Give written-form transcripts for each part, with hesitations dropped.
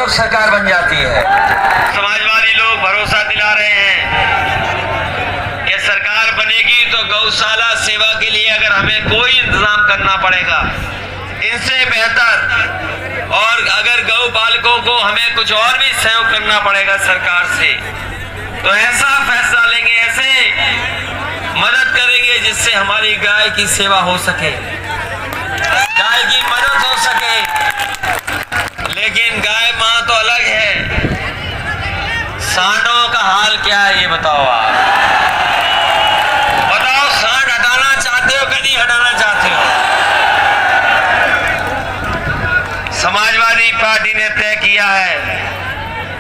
तो सरकार बन जाती है। समाजवादी लोग भरोसा दिला रहे हैं कि सरकार बनेगी तो गौशाला सेवा के लिए अगर हमें कोई इंतजाम करना पड़ेगा इनसे बेहतर, और अगर गौ पालकों को हमें कुछ और भी सहयोग करना पड़ेगा सरकार से, तो ऐसा फैसला लेंगे, ऐसे मदद करेंगे जिससे हमारी गाय की सेवा हो सके, गाय की मदद हो सके। लेकिन गाय माँ तो अलग है, सांडों का हाल क्या है ये बताओ आप। बताओ, सांड हटाना चाहते हो कि नहीं हटाना चाहते हो? समाजवादी पार्टी ने तय किया है,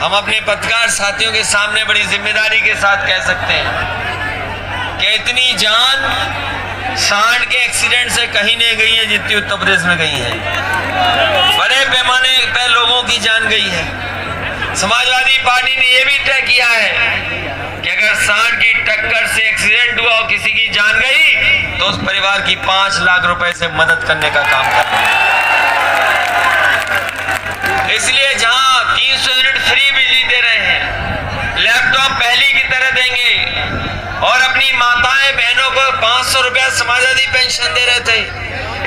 हम अपने पत्रकार साथियों के सामने बड़ी जिम्मेदारी के साथ कह सकते हैं कि इतनी जान सांड के एक्सीडेंट से कहीं नहीं गई है जितनी उत्तर प्रदेश में गई है। बड़े पैमाने पर लोगों की जान गई है। समाजवादी पार्टी ने यह भी तय किया है कि अगर सांड की टक्कर से एक्सीडेंट हुआ और किसी की जान गई तो उस परिवार की 5 लाख रुपए से मदद करने का काम करें। इसलिए जहां 300 यूनिट फ्री बिजली दे रहे हैं, लैपटॉप पहली की तरह देंगे, और अपनी माताएं बहनों को 500 रुपया समाजवादी पेंशन दे रहे थे,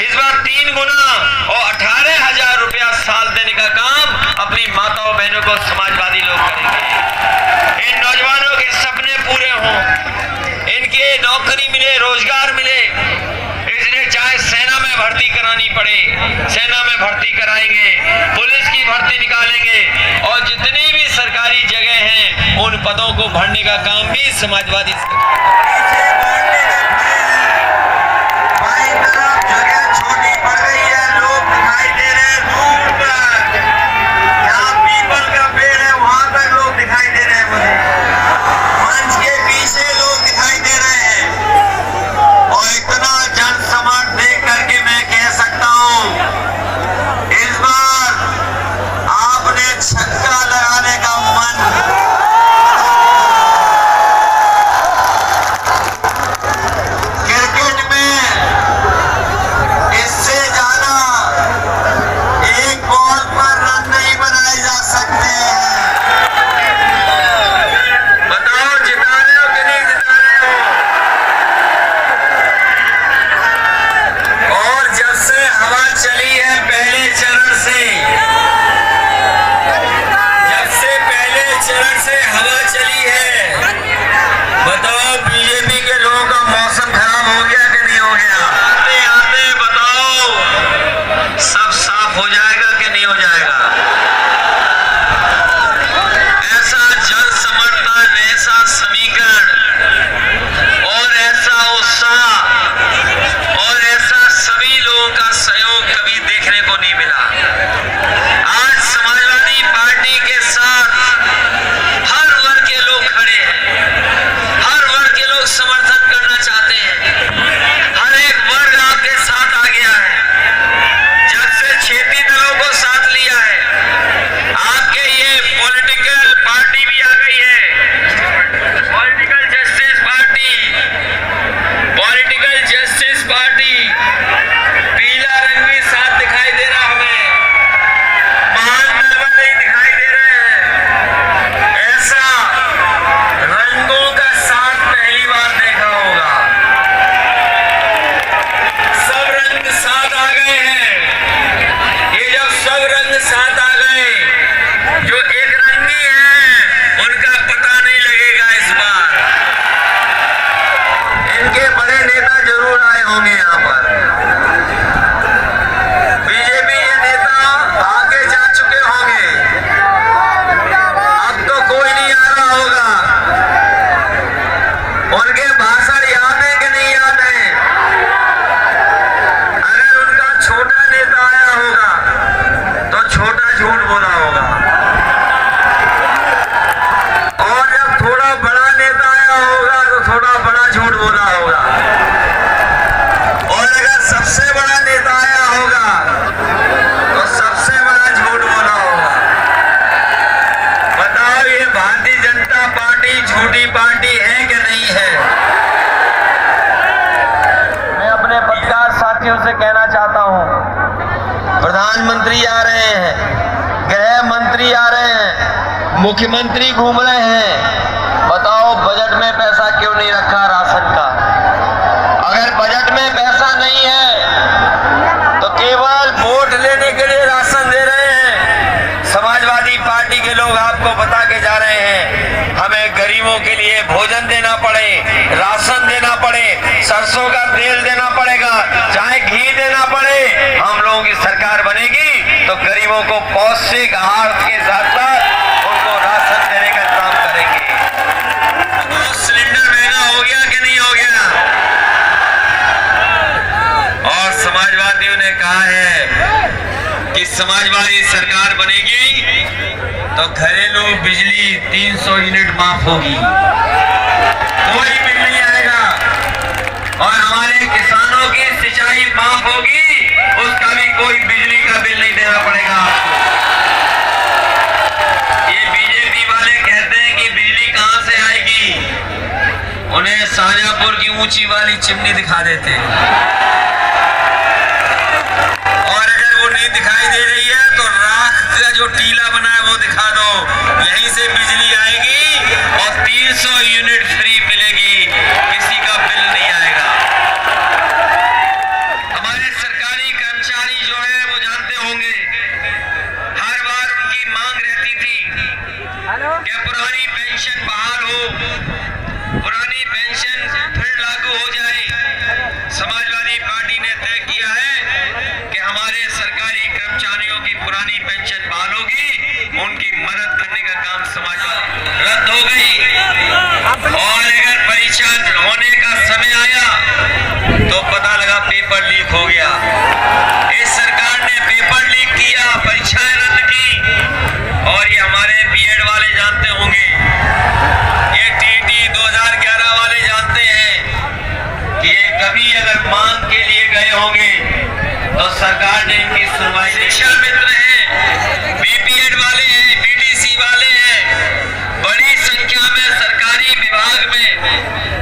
इस बार 3 गुना और 18,000 रुपया साल देने का काम अपनी माताओं बहनों को समाजवादी लोग करेंगे। इन नौजवानों के सपने पूरे हों, इनके नौकरी मिले, रोजगार मिले, इसलिए चाहे सेना में भर्ती करानी पड़े सेना में भर्ती कराएंगे, पुलिस की भर्ती निकालेंगे, और जितनी भी सरकारी जगह हैं उन पदों को भरने का काम भी समाजवादी जगह छोटी पड़ गई है, लोग दिखाई दे रहे हैं दूर तक, जहाँ पीपल का पेड़ है वहां तक लोग दिखाई दे रहे हैं, मुझे मंच के पीछे लोग दिखाई दे रहे हैं। और इतना जन समर्थन देख करके मैं कह सकता हूँ इस बार आपने छक्का लगाने का मन से कहना चाहता हूं, प्रधानमंत्री आ रहे हैं, गृह मंत्री आ रहे हैं, मुख्यमंत्री घूम रहे हैं। बताओ बजट में पैसा क्यों नहीं रखा राशन का? अगर बजट में पैसा नहीं है तो केवल वोट लेने के लिए राशन दे रहे हैं। समाजवादी पार्टी के लोग आपको बता के जा रहे हैं हमें गरीबों के लिए भोजन देना पड़े, राशन देना पड़े, सरसों का तेल देना पड़ेगा, चाहे घी देना पड़े। हम लोगों की सरकार बनेगी तो गरीबों को पौष्टिक आहार के साथ साथ उनको राशन देने का काम करेंगे। तो सिलेंडर महंगा हो गया कि नहीं हो गया? और समाजवादियों ने कहा है कि समाजवादी सरकार बनेगी तो घरेलू बिजली 300 यूनिट माफ होगी, कोई बिल नहीं आएगा। और हमारे किसानों की सिंचाई माफ होगी, उसका भी कोई बिजली का बिल नहीं देना पड़ेगा आपको। ये बीजेपी वाले कहते हैं कि बिजली कहां से आएगी, उन्हें शाहजहांपुर की ऊंची वाली चिमनी दिखा देते हैं। और अगर वो नहीं दिखाई दे रही है तो राख का जो टीला बना है वो दिखा दो, यहीं से बिजली आएगी और 300 यूनिट फ्री मिलेगी, किसी का बिल नहीं आएगा। हमारे सरकारी कर्मचारी जो है वो जानते होंगे, हर बार उनकी मांग रहती थी कि पुरानी पेंशन बहाल हो, पुरानी पेंशन फिर लागू हो जाए। समाजवादी पार्टी ने तय किया है कि हमारे सरकारी कर्मचारियों की पुरानी पेंशन बहाल होगी, उनकी मदद करने का काम समाजवादी रद्द हो गई। और अगर परीक्षा होने का समय आया तो पता लगा पेपर लीक हो गया। इस सरकार ने पेपर लीक किया, परीक्षाएं रद्द की। और ये हमारे बीएड वाले जानते होंगे, ये टीटी 2011 वाले जानते हैं कि ये कभी अगर मांग के लिए गए होंगे तो सरकार ने इनकी सुनवाई नहीं। शिक्षा मित्र हैं, बीपीएड वाले हैं, बीडीसी वाले हैं, बड़ी संख्या में सरकारी विभाग में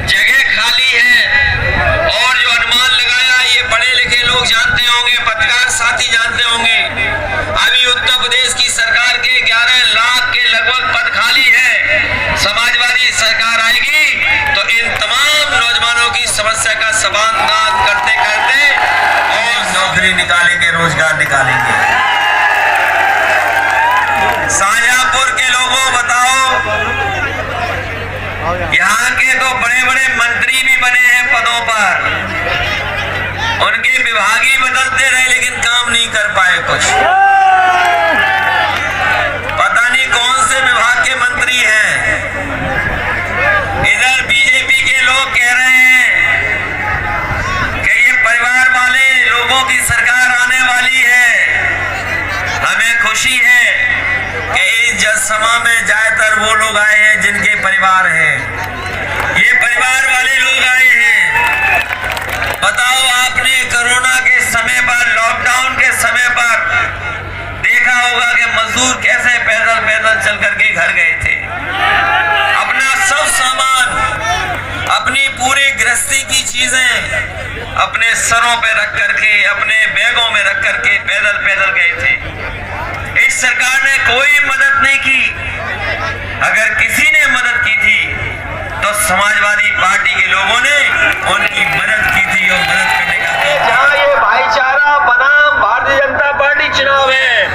जगह खाली है। और जो अनुमान लगाया ये बड़े लिखे लोग जानते होंगे, पत्रकार साथी जानते होंगे, अभी उत्तर प्रदेश की सरकार के 11 लाख के लगभग पद खाली है। समाजवादी सरकार आएगी तो इन तमाम नौजवानों की समस्या का समाधान करते करते और नौकरी निकालेंगे, रोजगार निकालेंगे। शाहजहांपुर के लोगों बताओ, यहाँ के तो बड़े बड़े मंत्री भी बने हैं पदों पर, उनके विभाग ही बदलते रहे लेकिन काम नहीं कर पाए कुछ। पता नहीं कौन से विभाग के मंत्री हैं। इधर बीजेपी के लोग कह रहे हैं कि ये परिवार वाले लोगों की सरकार आने वाली है। हमें खुशी है कि इस जनसभा में ज्यादातर वो लोग आए हैं जिनके परिवार हैं, ये परिवार वाले लोग आए हैं। बताओ, आपने कोरोना के समय पर, लॉकडाउन के समय पर देखा होगा कि मजदूर कैसे पैदल पैदल चल करके घर गए थे, अपना सब सामान, अपनी पूरी गृहस्थी की चीजें अपने सरों पे रख करके, अपने बैगों में रख करके पैदल पैदल गए थे। इस सरकार ने कोई मदद नहीं की। अगर किसी ने मदद की थी तो समाजवादी पार्टी के लोगों ने उनकी मदद की थी और मदद करने का। जहां ये भाईचारा बनाम भारतीय जनता पार्टी चुनाव है,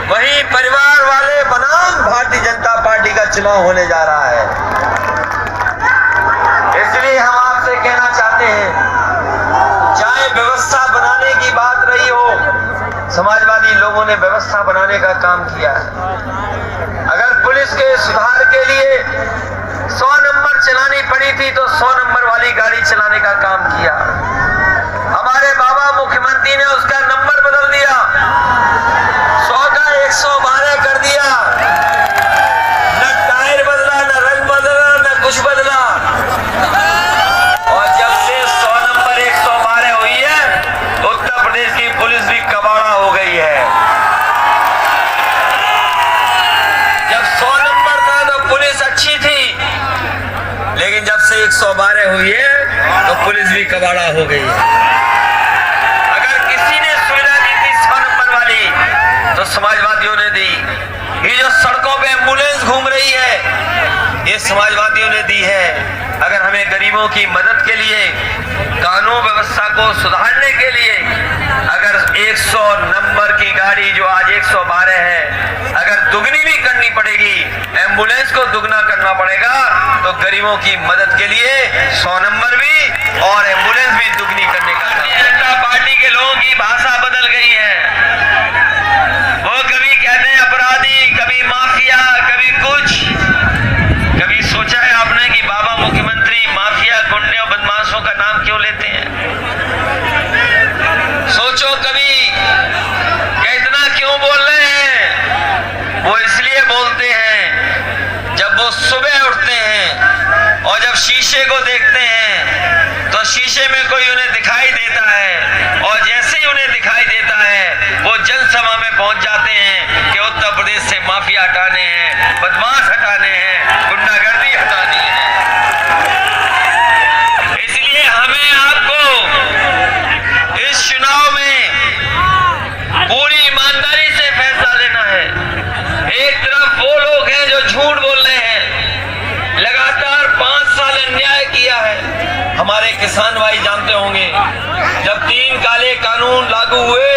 वहीं परिवार वाले बनाम भारतीय जनता पार्टी का चुनाव होने जा रहा है। इसलिए हम आपसे कहना चाहते हैं, चाहे व्यवस्था बनाने की बात रही हो, समाजवादी लोगों ने व्यवस्था बनाने का काम किया है। अगर पुलिस के सुधार के लिए 100 नंबर चलानी पड़ी थी तो 100 नंबर वाली गाड़ी चलाने का काम किया। हमारे बाबा मुख्यमंत्री ने उसका नंबर बदल दिया, 100 का 112 कर दिया। न टायर बदला, न रंग बदला, न कुछ बदला। और जब से 100 नंबर 112 हुई है, उत्तर प्रदेश की पुलिस भी कबाड़ा हो गई है। जब 100 नंबर था तो पुलिस अच्छी थी, लेकिन जब से 112 हुई है तो पुलिस भी कबाड़ा हो गई है। अगर किसी ने सुविधा दी थी 100 नंबर वाली तो समाजवादियों ने दी। है। अगर हमें गरीबों की मदद के लिए, कानून व्यवस्था को सुधारने के लिए, अगर 100 नंबर की गाड़ी जो आज 112 है, अगर दुगनी भी करनी पड़ेगी, एम्बुलेंस को दुगना करना पड़ेगा, तो गरीबों की मदद के लिए 100 नंबर भी और एम्बुलेंस भी दुगनी करने का। भारतीय जनता पार्टी के लोगों की भाषा बदल गई है। वो कभी कहते हैं अपराधी, कभी माफिया, कभी कुछ। कभी सोचा है आपने कि बाबा मुख्यमंत्री माफिया, गुंडे और बदमाशों का नाम क्यों लेते हैं? सोचो कभी कि इतना क्यों बोल रहे हैं? वो इसलिए बोलते हैं, जब वो सुबह उठते हैं और जब शीशे को देखते हैं तो शीशे में कोई उन्हें दिखाई देता है, और जैसे ही उन्हें दिखाई देता है वो जनसभा में पहुंच जाते हैं कि उत्तर प्रदेश से माफिया हटाने हैं, बदमाश हटाने हैं, गुंडागर्दी हटानी है। इसलिए हमें आपको इस चुनाव में पूरी ईमानदारी से फैसला लेना है। एक तरफ वो लोग हैं जो झूठ बोल रहे हैं, लगातार 5 साल अन्याय किया है। हमारे किसान भाई जानते होंगे, जब 3 काले कानून लागू हुए,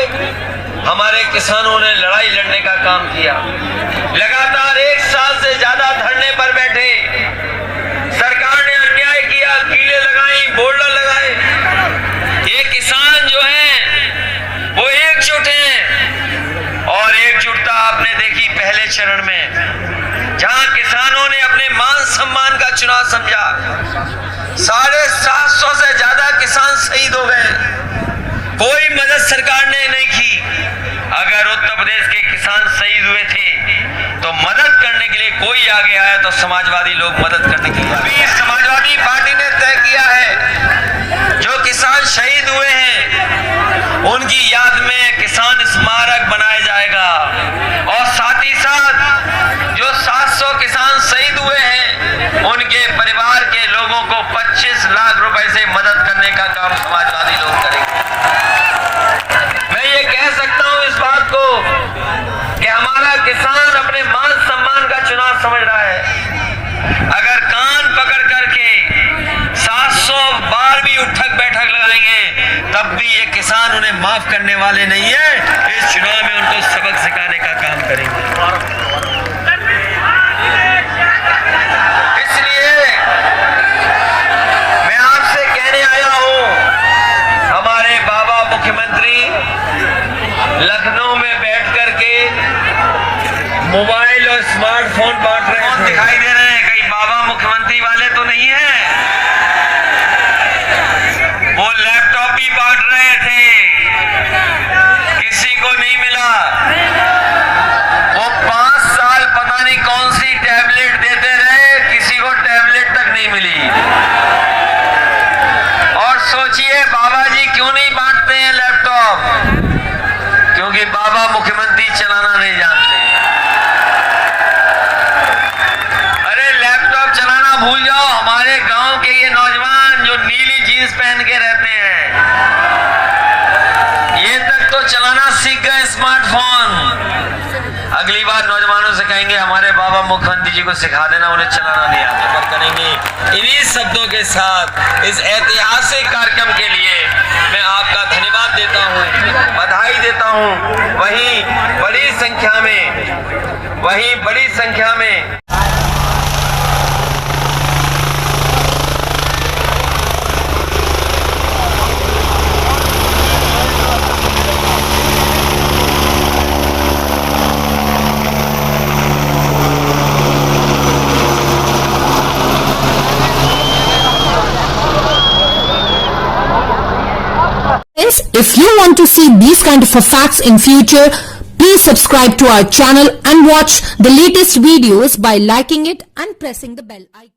हमारे किसानों ने लड़ाई लड़ने का काम किया। लगातार 1 साल से ज्यादा धरने पर बैठे, सरकार ने अन्याय किया, कीलें लगाई, बोर्डर लगाए। ये किसान जो हैं वो एकजुट हैं, और एकजुटता आपने देखी पहले चरण में, जहां किसानों ने अपने मान सम्मान का चुनाव समझा। 750 से ज्यादा किसान शहीद हो गए, कोई मदद सरकार ने नहीं की। अगर उत्तर प्रदेश के किसान शहीद हुए थे तो मदद करने के लिए कोई आगे आया तो समाजवादी लोग मदद करने के लिए। समाजवादी पार्टी ने तय किया है, जो किसान शहीद हुए हैं उनकी याद में किसान स्मारक बनाया जाएगा, और साथ ही साथ जो 700 किसान शहीद हुए हैं उनके परिवार के लोगों को 25 लाख रुपए से मदद करने का काम समाजवादी लोग करेंगे। मैं ये कह सकता हूं इस बात को कि हमारा किसान अपने मान सम्मान का चुनाव समझ रहा है। अगर कान पकड़ करके 700 बार भी उठक बैठक लगाएंगे तब भी ये किसान उन्हें माफ करने वाले नहीं है। इस चुनाव में उनको सबक सिखाने का काम करेंगे। इसलिए मैं आपसे कहने आया हूं, हमारे बाबा मुख्यमंत्री लखनऊ में बैठ करके मोबाइल और स्मार्टफोन बांट रहे हैं। दिखाई दे रहे हैं, कहीं बाबा मुख्यमंत्री वाले तो नहीं है? वो लैपटॉप भी बांट रहे थे, किसी को नहीं मिला। वो 5 साल पता नहीं कौन सी टैबलेट देते रहे, किसी को टैबलेट तक नहीं मिली। और सोचिए बाबा जी क्यों नहीं बांटते हैं लैपटॉप? क्योंकि बाबा मुख्यमंत्री चलाना नहीं जानते। अरे लैपटॉप चलाना भूल जाओ, हमारे गांव के ये नौजवान जो नीली जीन्स पहन के रहते हैं, ये तक तो चलाना सीख गए स्मार्टफोन। अगली बार नौजवानों से कहेंगे हमारे बाबा मुख्यमंत्री जी को सिखा देना, उन्हें चलाना नहीं आता। पर करेंगे। इन्हीं शब्दों के साथ इस ऐतिहासिक कार्यक्रम के लिए मैं आपका धन्यवाद देता हूं, बधाई देता हूं। वहीं बड़ी संख्या में If you want to see these kind of facts in future, please subscribe to our channel and watch the latest videos by liking it and pressing the bell icon.